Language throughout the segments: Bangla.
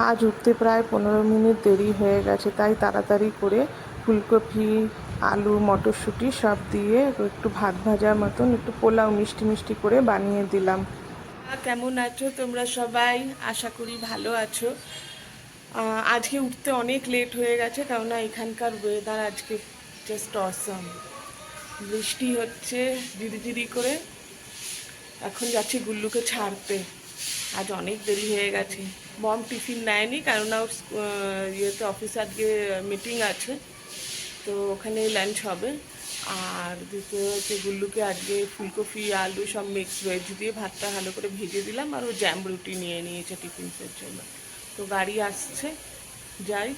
আজ উঠতে প্রায় 15 মিনিট দেরি হয়ে গেছে, তাই তাড়াতাড়ি করে ফুলকপি, আলু, মটরশুঁটি সব দিয়ে একটু ভাত ভাজার মতন একটু পোলাও মিষ্টি মিষ্টি করে বানিয়ে দিলাম। কেমন আছো তোমরা সবাই? আশা করি ভালো আছো। আজকে উঠতে অনেক লেট হয়ে গেছে, কারণ এখানকার ওয়েদার আজকে জাস্ট অসম। বৃষ্টি হচ্ছে ঝিরিঝিরি করে। এখন যাচ্ছি গুল্লুকে ছাড়তে। আজ অনেক দেরি হয়ে গেছে। মম টিফিন নেয়নি, কারণ ওর ইয়েতে অফিসে আজকে মিটিং আছে, তো ওখানে লাঞ্চ হবে। আর দ্বিতীয় হচ্ছে গুল্লুকে আজকে ফুলকপি, আলু সব মিক্স ভেজ দিয়ে ভাতটা ভালো করে ভেজে দিলাম, আর ও জ্যাম রুটি নিয়ে নিয়েছে টিফিনসের জন্য। তো গাড়ি আসছে, যাই।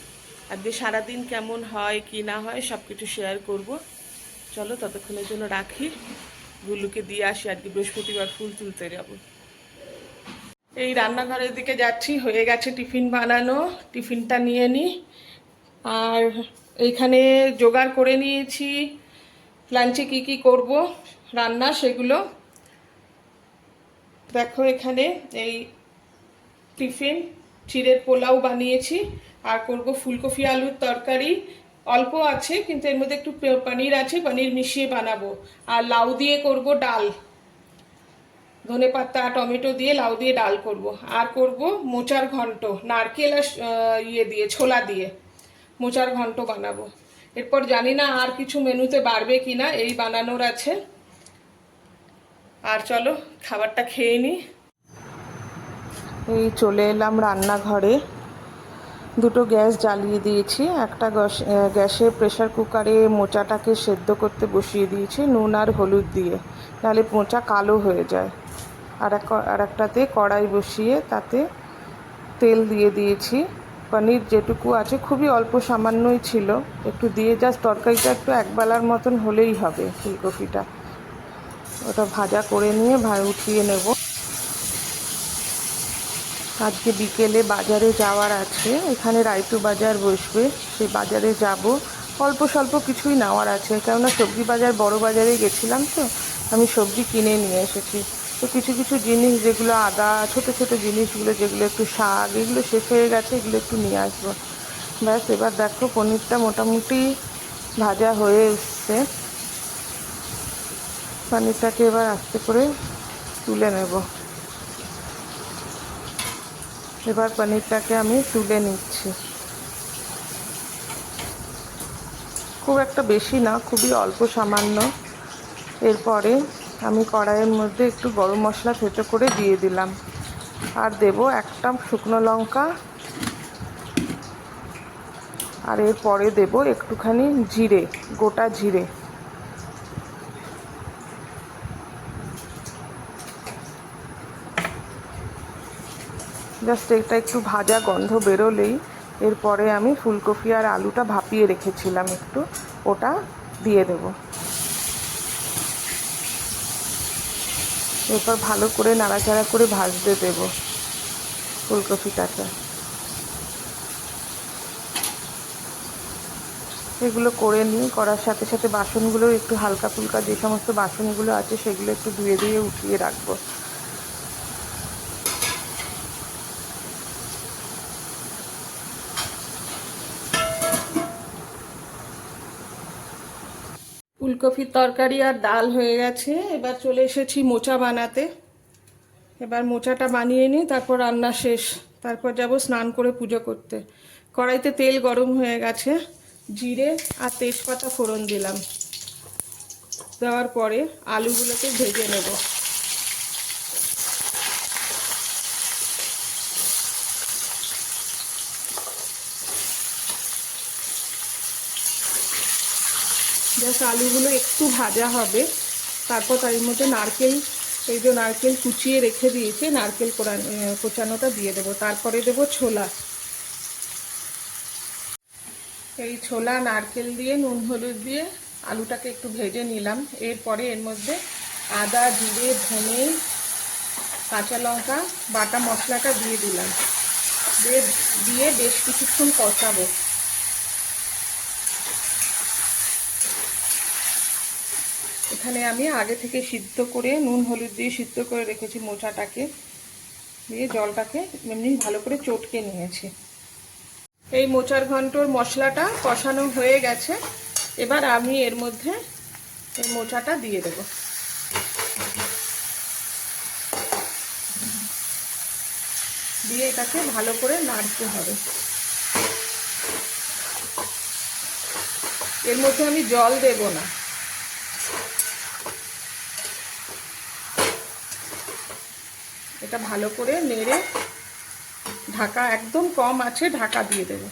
আজকে সারাদিন কেমন হয় কি না হয় সব কিছু শেয়ার করব। চলো ততক্ষণের জন্য রাখি, গুল্লুকে দিয়ে আসি। আজকে বৃহস্পতিবার ফুল তুলতে যাব। এই রান্নাঘরের দিকে যাচ্ছি, হয়ে গেছে টিফিন বানানো। টিফিনটা নিয়ে নিই। আর এইখানে জোগাড় করে নিয়েছি লাঞ্চে কি কি করব রান্না, সেগুলো দেখো। এখানে এই টিফিন চিড়ের পোলাও বানিয়েছি, আর করব ফুলকপি আলুর তরকারি। অল্প আছে, কিন্তু এর মধ্যে একটু পনির আছে, পনির মিশিয়ে বানাবো। আর লাউ দিয়ে করব ডাল, ধনেপাতা টমেটো দিয়ে লাউ দিয়ে ডাল করব। আর করব মোচার ঘন্ট, নারকেল আর ইয়ে দিয়ে, ছোলা দিয়ে মোচার ঘন্ট বানাবো। এরপর জানি না আর কিছু মেনুতে বাড়বে কিনা, এই বানানোর আছে। আর চলো খাবারটা খেয়ে নিই। এই চলে এলাম রান্নাঘরে। দুটো গ্যাস জ্বালিয়ে দিয়েছি। একটা গ্যাসে প্রেসার কুকারে মোচাটাকে সেদ্ধ করতে বসিয়ে দিয়েছি নুন আর হলুদ দিয়ে, নাহলে মোচা কালো হয়ে যায়। আর একটাতে কড়াই বসিয়ে তাতে তেল দিয়ে দিয়েছি। পনির যেটুকু আছে, খুবই অল্প সামান্যই ছিল, একটু দিয়ে জাস্ট তরকারিটা একটু একবেলার মতন হলেই হবে। ফুলকপিটা ওটা ভাজা করে নিয়ে উঠিয়ে নেব। আজকে বিকেলে বাজারে যাওয়ার আছে, এখানে রায়তু বাজার বসবে, সেই বাজারে যাব। অল্প স্বল্প কিছুই নেওয়ার আছে, কেননা সবজি বাজার বড় বাজারে গেছিলাম, তো আমি সবজি কিনে নিয়ে এসেছি। তো কিছু কিছু জিনিস যেগুলো আদা, ছোট ছোট জিনিসগুলো যেগুলো একটু শাক, এগুলো শেষ হয়ে গেছে, এগুলো একটু নিয়ে আসবো। ব্যাস, এবার দেখো পনিরটা মোটামুটি ভাজা হয়ে এসছে। পনিরটাকে এবার আস্তে করে তুলে নেব। এবার পনিরটাকে আমি তুলে নিচ্ছি। খুব একটা বেশি না, খুবই অল্প সামান্য। এরপরে আমি কড়াইয়ের মধ্যে একটু গরম মশলা থেতো করে দিয়ে দিলাম, আর দেব একটা শুকনো লঙ্কা, আর এরপরে দেব একটুখানি জিরে, গোটা জিরে। জাস্ট এটা একটু ভাজা গন্ধ বেরোলেই এরপরে আমি ফুলকপি আর আলুটা ভাপিয়ে রেখেছিলাম একটু, ওটা দিয়ে দেব। এরপর ভালো করে নাড়াচাড়া করে ভাজতে দেব ফুলকপিটাকে। এগুলো করে নিই, করার সাথে সাথে বাসনগুলো একটু হালকা ফুলকা যে সমস্ত বাসনগুলো আছে সেগুলো একটু ধুয়ে ধুয়ে উঠিয়ে রাখবো। ফুলকপির তরকারি আর ডাল হয়ে গেছে, এবার চলে এসেছি মোচা বানাতে। এবার মোচাটা বানিয়ে নিই, তারপর রান্না শেষ। তারপর যাব স্নান করে পুজো করতে। কড়াইতে তেল গরম হয়ে গেছে, জিরে আর তেজপাতা ফোড়ন দিলাম। দেওয়ার পরে আলুগুলোকে ভেজে নেব। জাস্ট আলুগুলো একটু ভাজা হবে, তারপর তার মধ্যে নারকেল, এই যে নারকেল কুচিয়ে রেখে দিয়েছে, নারকেল কোচানোটা দিয়ে দেবো। তারপরে দেবো ছোলা। এই ছোলা নারকেল দিয়ে নুন হলুদ দিয়ে আলুটাকে একটু ভেজে নিলাম। এরপরে এর মধ্যে আদা, জিরে, ধনে, কাঁচা লঙ্কা বাটা মশলাটা দিয়ে দিলাম। দিয়ে বেশ কিছুক্ষণ কষাবো। এখানে আমি আগে থেকে সিদ্ধ করে নুন হলুদ দিয়ে সিদ্ধ করে রেখেছি মোচাটাকে, দিয়ে জলটাকে এমনি ভালো করে চটকে নিয়েছি। এই মোচার ঘন্টর মশলাটা কষানো হয়ে গেছে। এবার আমি এর মধ্যে এই মোচাটা দিয়ে দেব। দিয়ে এটাকে ভালো করে নাড়তে হবে। এর মধ্যে আমি জল দেব না। এটা ভালো করে নেড়ে ঢাকা, একদম কম আছে ঢাকা দিয়ে দেব।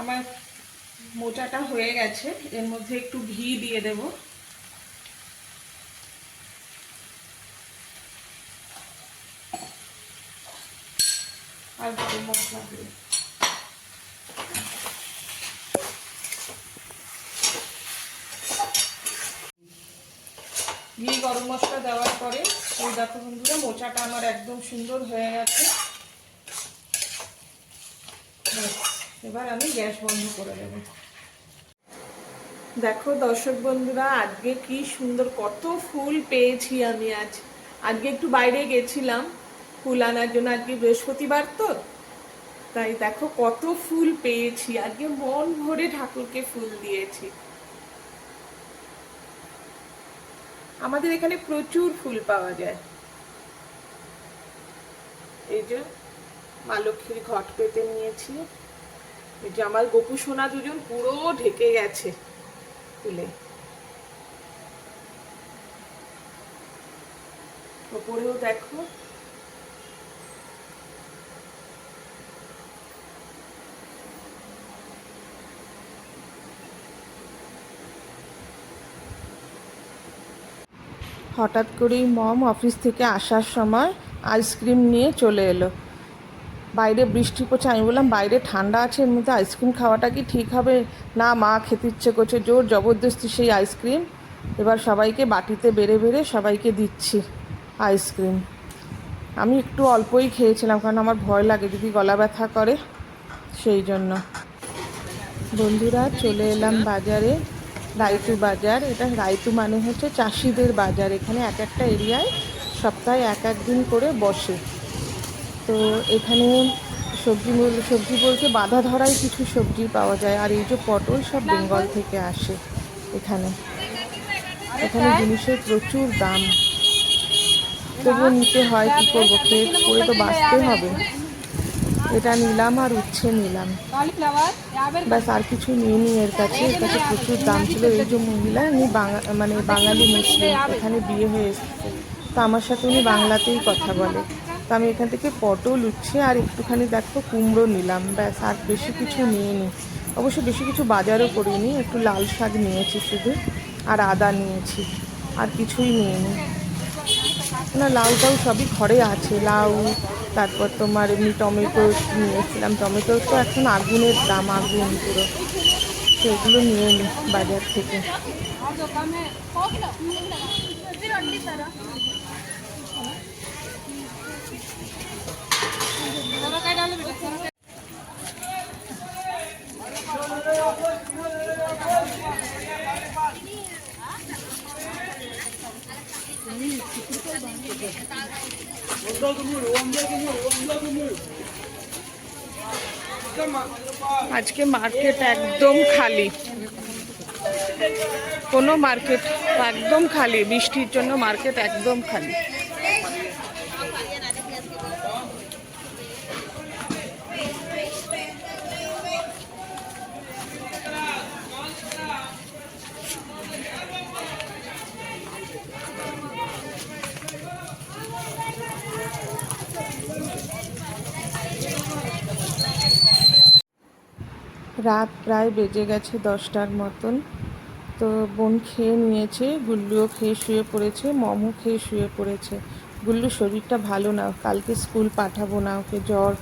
আমার মোচাটা হয়ে গেছে। এর মধ্যে একটু ঘি দিয়ে দেব। আর গরম মশলা দিয়ে ঘি গরম মশলা দেওয়ার পরে ওই দেখো বন্ধুরা, মোচাটা আমার একদম সুন্দর হয়ে গেছে। এবার আমি গ্যাস বন্ধ করে দেব। দেখো দর্শক বন্ধুরা, আজকে কি সুন্দর কত ফুল পেয়েছি আমি। আজকে একটু বাইরে গেছিলাম ফুল আনার জন্য। আজকে বৃহস্পতিবার তো, তাই দেখো কত ফুল পেয়েছি। আজকে মন ভরে ঠাকুরকে ফুল দিয়েছি। আমাদের এখানে প্রচুর ফুল পাওয়া যায়। এই যে মা লক্ষ্মীর ঘট পেতে নিয়েছি। এই যে আমার গোপু সোনা দুজন পুরো ঢেকে গেছে ফুলে। ওপরেও দেখো। হঠাৎ করেই মম অফিস থেকে আসার সময় আইসক্রিম নিয়ে চলে এলো। বাইরে বৃষ্টি পড়ছে, আমি বললাম বাইরে ঠান্ডা আছে, এর মধ্যে আইসক্রিম খাওয়াটা কি ঠিক হবে? না, মা খেতে ইচ্ছে করছে, জোর জবরদস্তি সেই আইসক্রিম। এবার সবাইকে বাটিতে বেড়ে বেড়ে সবাইকে দিচ্ছি আইসক্রিম। আমি একটু অল্পই খেয়েছিলাম, কারণ আমার ভয় লাগে যদি গলা ব্যথা করে, সেই জন্য। বন্ধুরা, চলে এলাম বাজারে, রায়তু বাজার। এটা রায়তু মানে হচ্ছে চাষিদের বাজার। এখানে এক একটা এরিয়ায় সপ্তাহে এক এক দিন করে বসে। তো এখানে সবজি বলতে বাঁধা ধরাই কিছু সবজি পাওয়া যায়। আর এই যে পটল, সব বেঙ্গল থেকে আসে। এখানে জিনিসের প্রচুর দাম, তবুও নিতে হয়, কী করবো, খেয়ে করে তো বাঁচতে হবে। এটা নিলাম আর উচ্ছে নিলাম, ব্যাস, আর কিছু নিয়ে নি। এর কাছে প্রচুর দাম ছিল। এই যে মহিলা, উনি বাঙালি মুসলিম, এখানে বিয়ে হয়ে এসেছে, তো আমার সাথে উনি বাংলাতেই কথা বলে। তো আমি এখান থেকে পটল, উচ্ছে আর একটুখানি দেখো কুমড়ো নিলাম, ব্যাস, আর বেশি কিছু নিয়ে নি। অবশ্য বেশি কিছু বাজারও করিনি, একটু লাল শাক নিয়েছি শুধু, আর আদা নিয়েছি, আর কিছুই নিয়ে নি। না, লাউটাও সবই ঘরে আছে। লাউ, তারপর তোমার এমনি টমেটো নিয়েছিলাম। টমেটো তো এখন আগুনের দাম, আগুন পুরো, সেগুলো নিয়ে নিই বাজার থেকে। আজকে মার্কেট একদম খালি, কোনো মার্কেট একদম খালি, বৃষ্টির জন্য মার্কেট একদম খালি। রাত প্রায় বেজে গেছে 10টার মতন। তো বোন খেয়ে নিয়েছে, গুল্লুও খেয়ে শুয়ে পড়েছে, মমও খেয়ে শুয়ে পড়েছে। গুল্লুর শরীরটা ভালো না, কালকে স্কুল পাঠাবো না, ওকে জ্বর।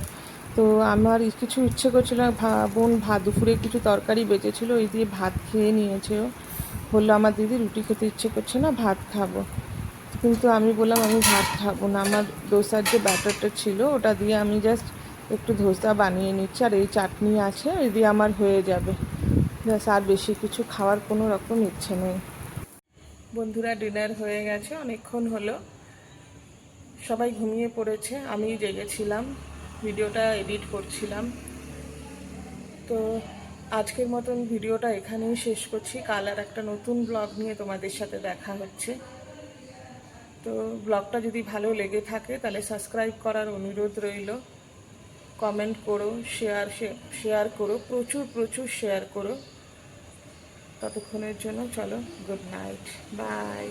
তো আমার কিছু ইচ্ছে করছিল না। বোন দুপুরে কিছু তরকারি বেঁচেছিলো, ওই দিয়ে ভাত খেয়ে নিয়েছে। ও বললো আমার দিদি রুটি খেতে ইচ্ছে করছে না, ভাত খাবো। কিন্তু আমি বললাম আমি ভাত খাবো না, আমার ডোসার যে ব্যাটারটা ছিল ওটা দিয়ে আমি জাস্ট একটু ধোসা বানিয়ে নিচ্ছি, আর এই চাটনি আছে, এই দিয়ে আমার হয়ে যাবে, ব্যাস, আর বেশি কিছু খাওয়ার কোনো রকম ইচ্ছে নেই। বন্ধুরা, ডিনার হয়ে গেছে, অনেকক্ষণ হলো। সবাই ঘুমিয়ে পড়েছে, আমি জেগেছিলাম, ভিডিওটা এডিট করছিলাম। তো আজকের মতন ভিডিওটা এখানেই শেষ করছি। কাল আর একটা নতুন ব্লগ নিয়ে তোমাদের সাথে দেখা হচ্ছে। তো ব্লগটা যদি ভালো লেগে থাকে তাহলে সাবস্ক্রাইব করার অনুরোধ রইল। কমেন্ট করো, শেয়ার করো, প্রচুর প্রচুর শেয়ার করো। ততক্ষণের জন্য চলো, গুড নাইট, বাই।